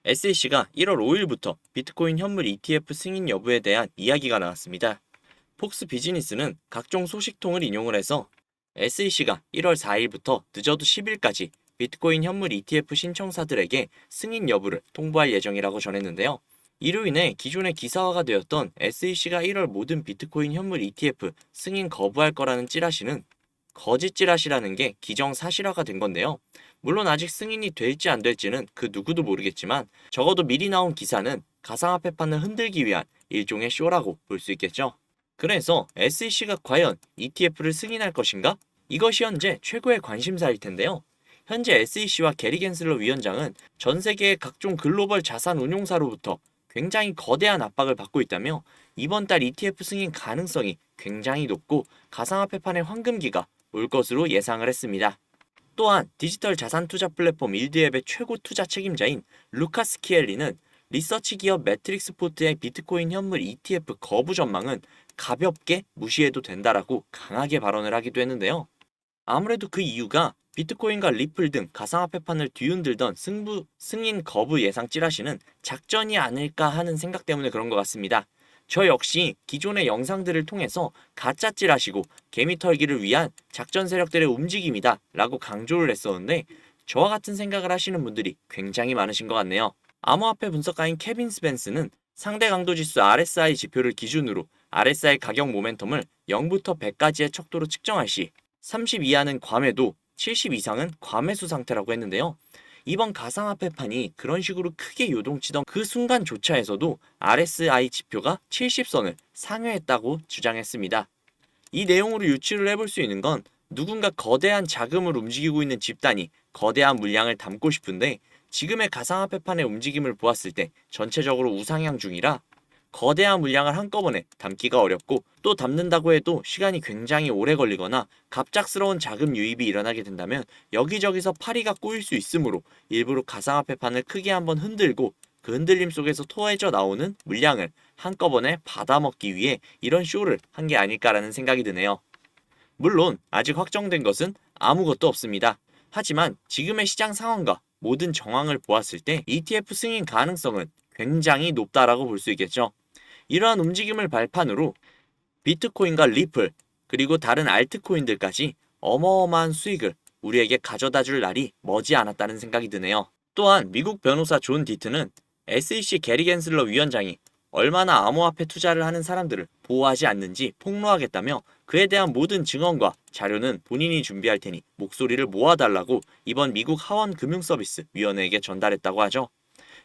SEC가 1월 5일부터 비트코인 현물 ETF 승인 여부에 대한 이야기가 나왔습니다. 폭스 비즈니스는 각종 소식통을 인용을 해서 SEC가 1월 4일부터 늦어도 10일까지 비트코인 현물 ETF 신청사들에게 승인 여부를 통보할 예정이라고 전했는데요. 이로 인해 기존에 기사화가 되었던 SEC가 1월 모든 비트코인 현물 ETF 승인 거부할 거라는 찌라시는 거짓 찌라시라는 게 기정사실화가 된 건데요. 물론 아직 승인이 될지 안 될지는 그 누구도 모르겠지만 적어도 미리 나온 기사는 가상화폐판을 흔들기 위한 일종의 쇼라고 볼 수 있겠죠. 그래서 SEC가 과연 ETF를 승인할 것인가? 이것이 현재 최고의 관심사일 텐데요. 현재 SEC와 게리 겐슬러 위원장은 전 세계의 각종 글로벌 자산 운용사로부터 굉장히 거대한 압박을 받고 있다며 이번 달 ETF 승인 가능성이 굉장히 높고 가상화폐판의 황금기가 올 것으로 예상을 했습니다. 또한 디지털 자산 투자 플랫폼 일드앱의 최고 투자 책임자인 루카스 키엘리는 리서치 기업 매트릭스포트의 비트코인 현물 ETF 거부 전망은 가볍게 무시해도 된다라고 강하게 발언을 하기도 했는데요. 아무래도 그 이유가 비트코인과 리플 등 가상화폐판을 뒤흔들던 승인 거부 예상 찌라시는 작전이 아닐까 하는 생각 때문에 그런 것 같습니다. 저 역시 기존의 영상들을 통해서 가짜 찌라시고 개미 털기를 위한 작전 세력들의 움직임이다 라고 강조를 했었는데 저와 같은 생각을 하시는 분들이 굉장히 많으신 것 같네요. 암호화폐 분석가인 케빈 스펜스는 상대 강도 지수 RSI 지표를 기준으로 RSI 가격 모멘텀을 0부터 100까지의 척도로 측정할 시 30 이하는 과매도, 70 이상은 과매수 상태라고 했는데요. 이번 가상화폐판이 그런 식으로 크게 요동치던 그 순간조차에서도 RSI 지표가 70선을 상회했다고 주장했습니다. 이 내용으로 유추를 해볼 수 있는 건 누군가 거대한 자금을 움직이고 있는 집단이 거대한 물량을 담고 싶은데 지금의 가상화폐판의 움직임을 보았을 때 전체적으로 우상향 중이라 거대한 물량을 한꺼번에 담기가 어렵고 또 담는다고 해도 시간이 굉장히 오래 걸리거나 갑작스러운 자금 유입이 일어나게 된다면 여기저기서 파리가 꼬일 수 있으므로 일부러 가상화폐판을 크게 한번 흔들고 그 흔들림 속에서 토해져 나오는 물량을 한꺼번에 받아먹기 위해 이런 쇼를 한 게 아닐까라는 생각이 드네요. 물론 아직 확정된 것은 아무것도 없습니다. 하지만 지금의 시장 상황과 모든 정황을 보았을 때 ETF 승인 가능성은 굉장히 높다라고 볼 수 있겠죠. 이러한 움직임을 발판으로 비트코인과 리플 그리고 다른 알트코인들까지 어마어마한 수익을 우리에게 가져다 줄 날이 머지 않았다는 생각이 드네요. 또한 미국 변호사 존 디트는 SEC 게리 겐슬러 위원장이 얼마나 암호화폐 투자를 하는 사람들을 보호하지 않는지 폭로하겠다며 그에 대한 모든 증언과 자료는 본인이 준비할 테니 목소리를 모아달라고 이번 미국 하원 금융서비스 위원회에게 전달했다고 하죠.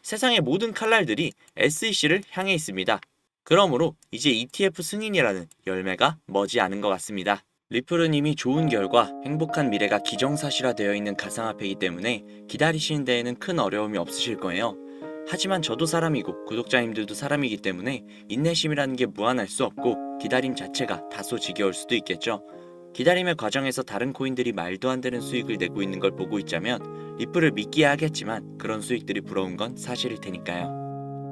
세상의 모든 칼날들이 SEC를 향해 있습니다. 그러므로 이제 ETF 승인이라는 열매가 머지 않은 것 같습니다. 리플은 이미 좋은 결과, 행복한 미래가 기정사실화되어 있는 가상화폐이기 때문에 기다리시는 데에는 큰 어려움이 없으실 거예요. 하지만 저도 사람이고 구독자님들도 사람이기 때문에 인내심이라는 게 무한할 수 없고 기다림 자체가 다소 지겨울 수도 있겠죠. 기다림의 과정에서 다른 코인들이 말도 안 되는 수익을 내고 있는 걸 보고 있자면 리플을 믿기야 하겠지만 그런 수익들이 부러운 건 사실일 테니까요.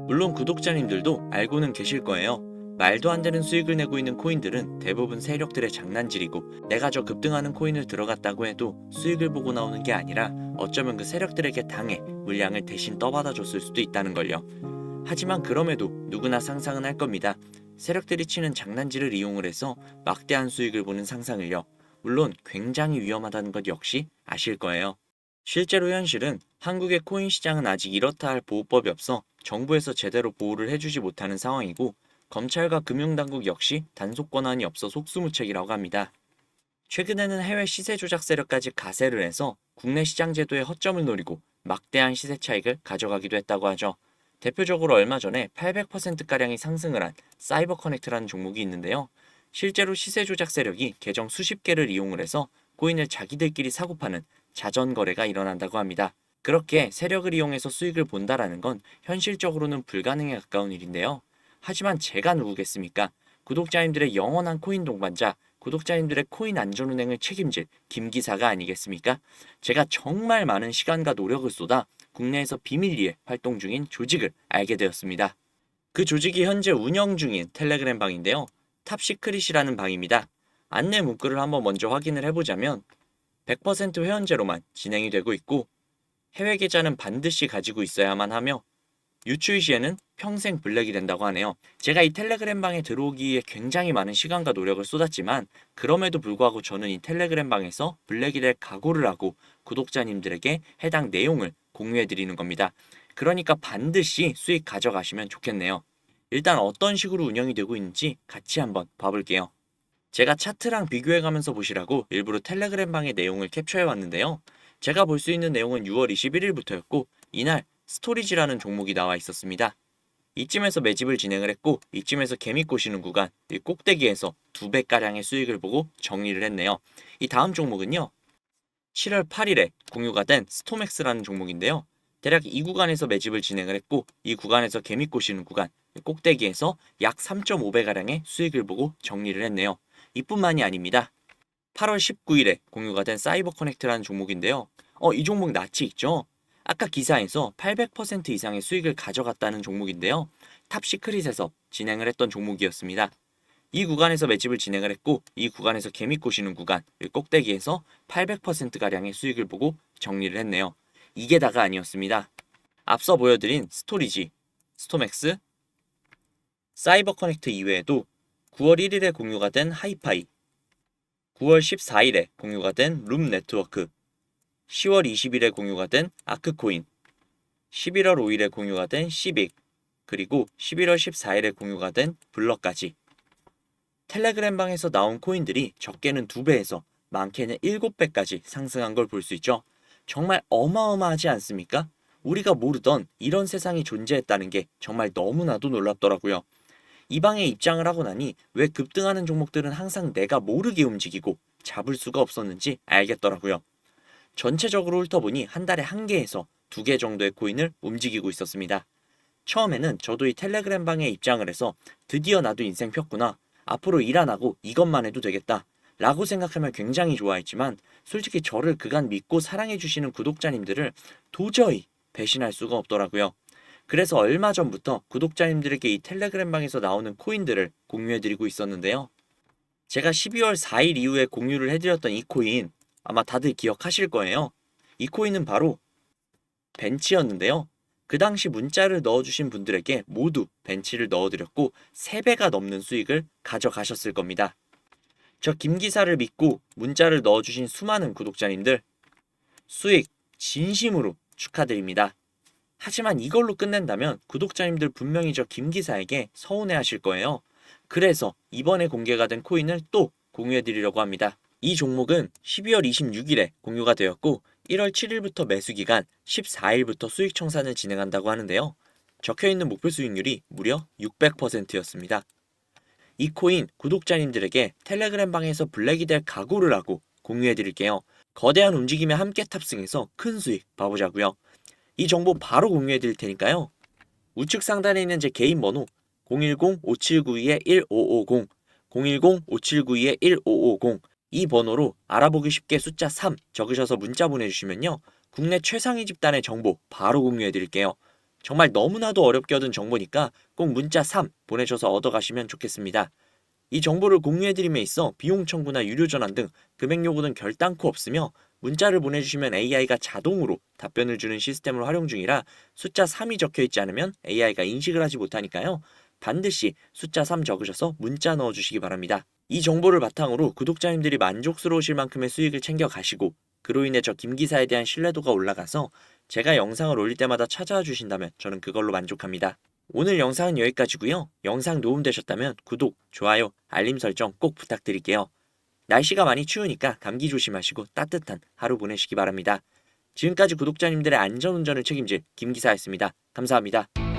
물론 구독자님들도 알고는 계실 거예요. 말도 안 되는 수익을 내고 있는 코인들은 대부분 세력들의 장난질이고 내가 저 급등하는 코인을 들어갔다고 해도 수익을 보고 나오는 게 아니라 어쩌면 그 세력들에게 당해 물량을 대신 떠받아 줬을 수도 있다는 걸요. 하지만 그럼에도 누구나 상상은 할 겁니다. 세력들이 치는 장난질을 이용을 해서 막대한 수익을 보는 상상을요. 물론 굉장히 위험하다는 것 역시 아실 거예요. 실제로 현실은 한국의 코인 시장은 아직 이렇다 할 보호법이 없어 정부에서 제대로 보호를 해주지 못하는 상황이고 검찰과 금융당국 역시 단속 권한이 없어 속수무책이라고 합니다. 최근에는 해외 시세 조작 세력까지 가세를 해서 국내 시장 제도의 허점을 노리고 막대한 시세 차익을 가져가기도 했다고 하죠. 대표적으로 얼마 전에 800%가량이 상승을 한 사이버 커넥트라는 종목이 있는데요. 실제로 시세 조작 세력이 계정 수십 개를 이용을 해서 코인을 자기들끼리 사고 파는 자전 거래가 일어난다고 합니다. 그렇게 세력을 이용해서 수익을 본다라는 건 현실적으로는 불가능에 가까운 일인데요. 하지만 제가 누구겠습니까? 구독자님들의 영원한 코인 동반자, 구독자님들의 코인 안전운행을 책임질 김기사가 아니겠습니까? 제가 정말 많은 시간과 노력을 쏟아 국내에서 비밀리에 활동 중인 조직을 알게 되었습니다. 그 조직이 현재 운영 중인 텔레그램 방인데요. 탑시크릿이라는 방입니다. 안내 문구를 한번 먼저 확인을 해보자면 100% 회원제로만 진행이 되고 있고 해외 계좌는 반드시 가지고 있어야만 하며 유추일 시에는 평생 블랙이 된다고 하네요. 제가 이 텔레그램 방에 들어오기에 굉장히 많은 시간과 노력을 쏟았지만 그럼에도 불구하고 저는 이 텔레그램 방에서 블랙이 될 각오를 하고 구독자님들에게 해당 내용을 공유해 드리는 겁니다. 그러니까 반드시 수익 가져가시면 좋겠네요. 일단 어떤 식으로 운영이 되고 있는지 같이 한번 봐볼게요. 제가 차트랑 비교해 가면서 보시라고 일부러 텔레그램 방의 내용을 capture해 왔는데요. 제가 볼 수 있는 내용은 6월 21일부터였고 이날 스토리지라는 종목이 나와 있었습니다. 이쯤에서 매집을 진행을 했고 이쯤에서 개미 꼬시는 구간, 이 꼭대기에서 2배가량의 수익을 보고 정리를 했네요. 이 다음 종목은요. 7월 8일에 공유가 된 스톰엑스라는 종목인데요. 대략 이 구간에서 매집을 진행을 했고 이 구간에서 개미 꼬시는 구간, 꼭대기에서 약 3.5배가량의 수익을 보고 정리를 했네요. 이뿐만이 아닙니다. 8월 19일에 공유가 된 사이버 커넥트라는 종목인데요. 이 종목 낯이 있죠? 아까 기사에서 800% 이상의 수익을 가져갔다는 종목인데요. 탑시크릿에서 진행을 했던 종목이었습니다. 이 구간에서 매집을 진행을 했고 이 구간에서 개미 꼬시는 구간, 꼭대기에서 800%가량의 수익을 보고 정리를 했네요. 이게 다가 아니었습니다. 앞서 보여드린 스토리지, 스톰엑스, 사이버 커넥트 이외에도 9월 1일에 공유가 된 하이파이, 9월 14일에 공유가 된 룸 네트워크, 10월 20일에 공유가 된 아크코인, 11월 5일에 공유가 된 시빅, 그리고 11월 14일에 공유가 된 블럭까지. 텔레그램 방에서 나온 코인들이 적게는 2배에서 많게는 7배까지 상승한 걸 볼 수 있죠. 정말 어마어마하지 않습니까? 우리가 모르던 이런 세상이 존재했다는 게 정말 너무나도 놀랍더라고요. 이 방에 입장을 하고 나니 왜 급등하는 종목들은 항상 내가 모르게 움직이고 잡을 수가 없었는지 알겠더라고요. 전체적으로 훑어보니 한 달에 1개에서 2개 정도의 코인을 움직이고 있었습니다. 처음에는 저도 이 텔레그램 방에 입장을 해서 드디어 나도 인생 폈구나. 앞으로 일 안 하고 이것만 해도 되겠다. 라고 생각하면 굉장히 좋아했지만 솔직히 저를 그간 믿고 사랑해주시는 구독자님들을 도저히 배신할 수가 없더라고요. 그래서 얼마 전부터 구독자님들에게 이 텔레그램 방에서 나오는 코인들을 공유해드리고 있었는데요. 제가 12월 4일 이후에 공유를 해드렸던 이 코인 아마 다들 기억하실 거예요. 이 코인은 바로 벤치였는데요. 그 당시 문자를 넣어주신 분들에게 모두 벤치를 넣어드렸고 3배가 넘는 수익을 가져가셨을 겁니다. 저 김기사를 믿고 문자를 넣어주신 수많은 구독자님들 수익 진심으로 축하드립니다. 하지만 이걸로 끝낸다면 구독자님들 분명히 저 김기사에게 서운해하실 거예요. 그래서 이번에 공개가 된 코인을 또 공유해드리려고 합니다. 이 종목은 12월 26일에 공유가 되었고 1월 7일부터 매수 기간 14일부터 수익 청산을 진행한다고 하는데요. 적혀있는 목표 수익률이 무려 600%였습니다. 이 코인 구독자님들에게 텔레그램 방에서 블랙이 될 각오를 하고 공유해드릴게요. 거대한 움직임에 함께 탑승해서 큰 수익 봐보자고요. 이 정보 바로 공유해드릴 테니까요. 우측 상단에 있는 제 개인 번호 010-5792-1550, 010-5792-1550 이 번호로 알아보기 쉽게 숫자 3 적으셔서 문자 보내주시면요. 국내 최상위 집단의 정보 바로 공유해드릴게요. 정말 너무나도 어렵게 얻은 정보니까 꼭 문자 3 보내셔서 얻어가시면 좋겠습니다. 이 정보를 공유해드림에 있어 비용 청구나 유료 전환 등 금액 요구는 결단코 없으며 문자를 보내주시면 AI가 자동으로 답변을 주는 시스템을 활용 중이라 숫자 3이 적혀있지 않으면 AI가 인식을 하지 못하니까요. 반드시 숫자 3 적으셔서 문자 넣어주시기 바랍니다. 이 정보를 바탕으로 구독자님들이 만족스러우실 만큼의 수익을 챙겨가시고 그로 인해 저 김기사에 대한 신뢰도가 올라가서 제가 영상을 올릴 때마다 찾아와 주신다면 저는 그걸로 만족합니다. 오늘 영상은 여기까지고요. 영상 도움되셨다면 구독, 좋아요, 알림 설정 꼭 부탁드릴게요. 날씨가 많이 추우니까 감기 조심하시고 따뜻한 하루 보내시기 바랍니다. 지금까지 구독자님들의 안전운전을 책임질 김기사였습니다. 감사합니다.